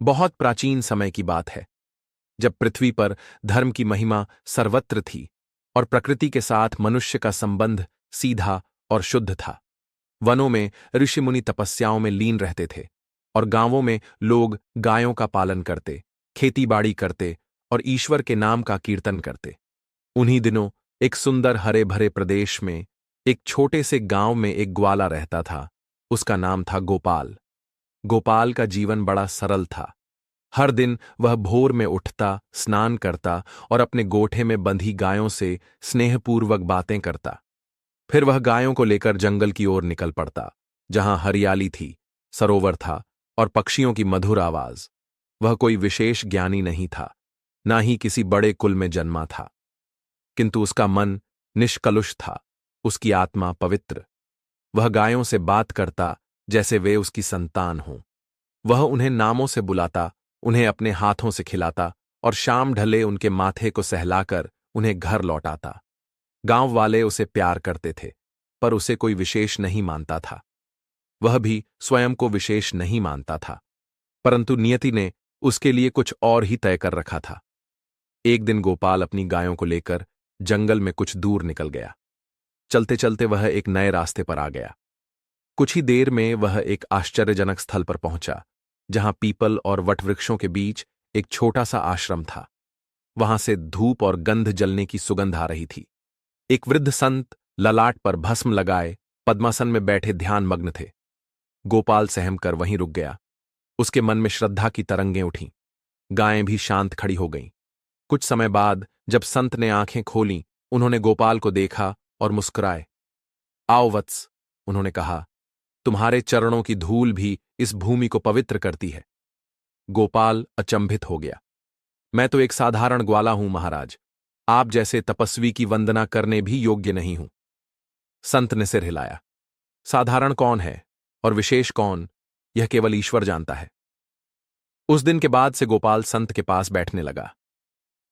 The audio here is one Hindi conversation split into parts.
बहुत प्राचीन समय की बात है, जब पृथ्वी पर धर्म की महिमा सर्वत्र थी और प्रकृति के साथ मनुष्य का संबंध सीधा और शुद्ध था। वनों में ऋषि मुनि तपस्याओं में लीन रहते थे और गांवों में लोग गायों का पालन करते, खेतीबाड़ी करते और ईश्वर के नाम का कीर्तन करते। उन्हीं दिनों एक सुंदर हरे भरे प्रदेश में एक छोटे से गांव में एक ग्वाला रहता था। उसका नाम था गोपाल। गोपाल का जीवन बड़ा सरल था। हर दिन वह भोर में उठता, स्नान करता और अपने गोठे में बंधी गायों से स्नेहपूर्वक बातें करता। फिर वह गायों को लेकर जंगल की ओर निकल पड़ता, जहां हरियाली थी, सरोवर था और पक्षियों की मधुर आवाज। वह कोई विशेष ज्ञानी नहीं था, ना ही किसी बड़े कुल में जन्मा था, किंतु उसका मन निष्कलुष था, उसकी आत्मा पवित्र। वह गायों से बात करता जैसे वे उसकी संतान हों। वह उन्हें नामों से बुलाता, उन्हें अपने हाथों से खिलाता और शाम ढले उनके माथे को सहलाकर उन्हें घर लौटाता। गांव वाले उसे प्यार करते थे, पर उसे कोई विशेष नहीं मानता था। वह भी स्वयं को विशेष नहीं मानता था, परंतु नियति ने उसके लिए कुछ और ही तय कर रखा था। एक दिन गोपाल अपनी गायों को लेकर जंगल में कुछ दूर निकल गया। चलते चलते वह एक नए रास्ते पर आ गया। कुछ ही देर में वह एक आश्चर्यजनक स्थल पर पहुंचा, जहां पीपल और वटवृक्षों के बीच एक छोटा सा आश्रम था। वहां से धूप और गंध जलने की सुगंध आ रही थी। एक वृद्ध संत ललाट पर भस्म लगाए पद्मासन में बैठे ध्यानमग्न थे। गोपाल सहम कर वहीं रुक गया। उसके मन में श्रद्धा की तरंगें उठीं। गायें भी शांत खड़ी हो गईं। कुछ समय बाद जब संत ने आंखें खोलीं, उन्होंने गोपाल को देखा और मुस्कुराए। आओ वत्स, उन्होंने कहा, तुम्हारे चरणों की धूल भी इस भूमि को पवित्र करती है। गोपाल अचंभित हो गया। मैं तो एक साधारण ग्वाला हूं महाराज, आप जैसे तपस्वी की वंदना करने भी योग्य नहीं हूं। संत ने सिर हिलाया। साधारण कौन है और विशेष कौन, यह केवल ईश्वर जानता है। उस दिन के बाद से गोपाल संत के पास बैठने लगा।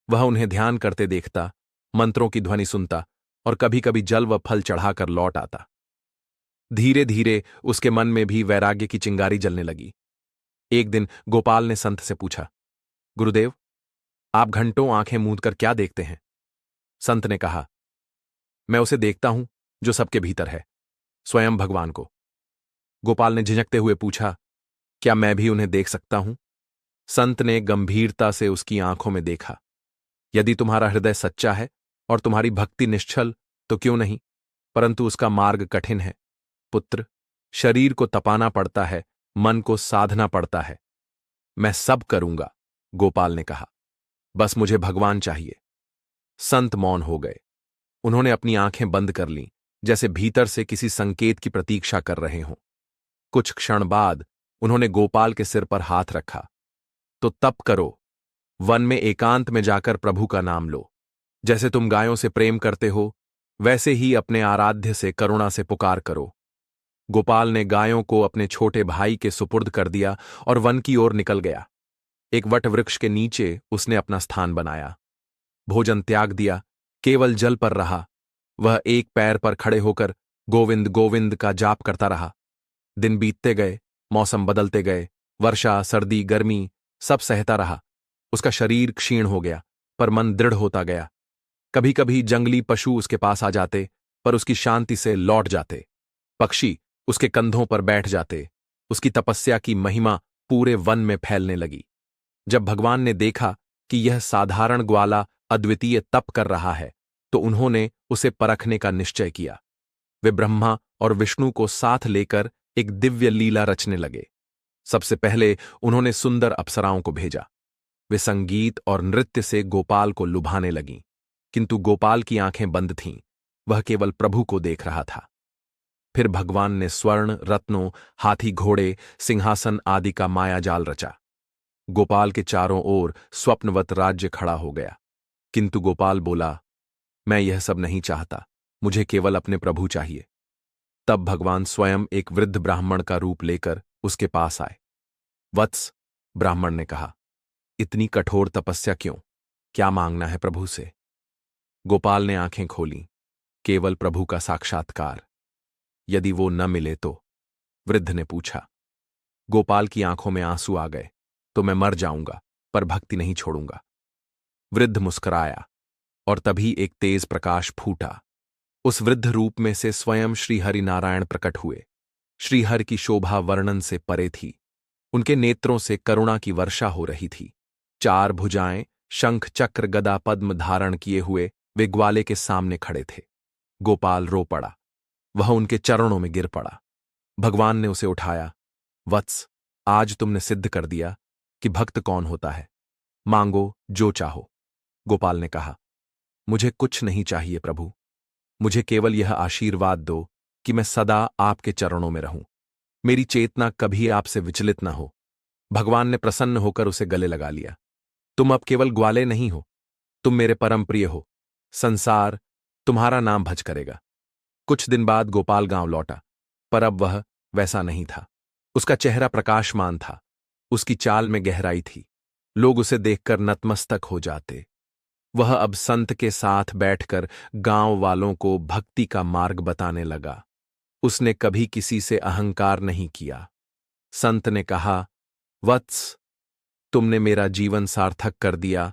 वह उन्हें ध्यान करते देखता, मंत्रों की ध्वनि सुनता और कभी कभी जल व फल चढ़ाकर लौट आता। धीरे धीरे उसके मन में भी वैराग्य की चिंगारी जलने लगी। एक दिन गोपाल ने संत से पूछा, गुरुदेव, आप घंटों आंखें मूंदकर क्या देखते हैं? संत ने कहा, मैं उसे देखता हूं जो सबके भीतर है, स्वयं भगवान को। गोपाल ने झिझकते हुए पूछा, क्या मैं भी उन्हें देख सकता हूं? संत ने गंभीरता से उसकी आंखों में देखा। यदि तुम्हारा हृदय सच्चा है और तुम्हारी भक्ति निश्चल तो क्यों नहीं, परंतु उसका मार्ग कठिन है पुत्र। शरीर को तपाना पड़ता है, मन को साधना पड़ता है। मैं सब करूंगा, गोपाल ने कहा, बस मुझे भगवान चाहिए। संत मौन हो गए। उन्होंने अपनी आंखें बंद कर लीं, जैसे भीतर से किसी संकेत की प्रतीक्षा कर रहे हों। कुछ क्षण बाद उन्होंने गोपाल के सिर पर हाथ रखा। तो तप करो, वन में एकांत में जाकर प्रभु का नाम लो। जैसे तुम गायों से प्रेम करते हो, वैसे ही अपने आराध्य से करुणा से पुकार करो। गोपाल ने गायों को अपने छोटे भाई के सुपुर्द कर दिया और वन की ओर निकल गया। एक वट वृक्ष के नीचे उसने अपना स्थान बनाया। भोजन त्याग दिया, केवल जल पर रहा। वह एक पैर पर खड़े होकर गोविंद गोविंद का जाप करता रहा। दिन बीतते गए, मौसम बदलते गए, वर्षा, सर्दी, गर्मी सब सहता रहा। उसका शरीर क्षीण हो गया, पर मन दृढ़ होता गया। कभी कभी जंगली पशु उसके पास आ जाते, पर उसकी शांति से लौट जाते। पक्षी उसके कंधों पर बैठ जाते। उसकी तपस्या की महिमा पूरे वन में फैलने लगी। जब भगवान ने देखा कि यह साधारण ग्वाला अद्वितीय तप कर रहा है, तो उन्होंने उसे परखने का निश्चय किया। वे ब्रह्मा और विष्णु को साथ लेकर एक दिव्य लीला रचने लगे। सबसे पहले उन्होंने सुंदर अप्सराओं को भेजा। वे संगीत और नृत्य से गोपाल को लुभाने लगीं, किंतु गोपाल की आंखें बंद थीं। वह केवल प्रभु को देख रहा था। फिर भगवान ने स्वर्ण, रत्नों, हाथी, घोड़े, सिंहासन आदि का मायाजाल रचा। गोपाल के चारों ओर स्वप्नवत राज्य खड़ा हो गया। किंतु गोपाल बोला, मैं यह सब नहीं चाहता, मुझे केवल अपने प्रभु चाहिए। तब भगवान स्वयं एक वृद्ध ब्राह्मण का रूप लेकर उसके पास आए। वत्स, ब्राह्मण ने कहा, इतनी कठोर तपस्या क्यों? क्या मांगना है प्रभु से? गोपाल ने आंखें खोलीं। केवल प्रभु का साक्षात्कार। यदि वो न मिले तो? वृद्ध ने पूछा। गोपाल की आंखों में आंसू आ गए। तो मैं मर जाऊंगा, पर भक्ति नहीं छोड़ूंगा। वृद्ध मुस्कुराया और तभी एक तेज प्रकाश फूटा। उस वृद्ध रूप में से स्वयं श्रीहरि नारायण प्रकट हुए। श्रीहरि की शोभा वर्णन से परे थी। उनके नेत्रों से करुणा की वर्षा हो रही थी। चार भुजाएं, शंख चक्र गदा पद्म धारण किए हुए वे ग्वाले के सामने खड़े थे। गोपाल रो पड़ा। वह उनके चरणों में गिर पड़ा। भगवान ने उसे उठाया। वत्स, आज तुमने सिद्ध कर दिया कि भक्त कौन होता है। मांगो जो चाहो। गोपाल ने कहा, मुझे कुछ नहीं चाहिए प्रभु, मुझे केवल यह आशीर्वाद दो कि मैं सदा आपके चरणों में रहूं, मेरी चेतना कभी आपसे विचलित न हो। भगवान ने प्रसन्न होकर उसे गले लगा लिया। तुम अब केवल ग्वाले नहीं हो, तुम मेरे परम प्रिय हो। संसार तुम्हारा नाम भज करेगा। कुछ दिन बाद गोपाल गांव लौटा, पर अब वह वैसा नहीं था। उसका चेहरा प्रकाशमान था, उसकी चाल में गहराई थी। लोग उसे देखकर नतमस्तक हो जाते। वह अब संत के साथ बैठकर गांव वालों को भक्ति का मार्ग बताने लगा। उसने कभी किसी से अहंकार नहीं किया। संत ने कहा, वत्स, तुमने मेरा जीवन सार्थक कर दिया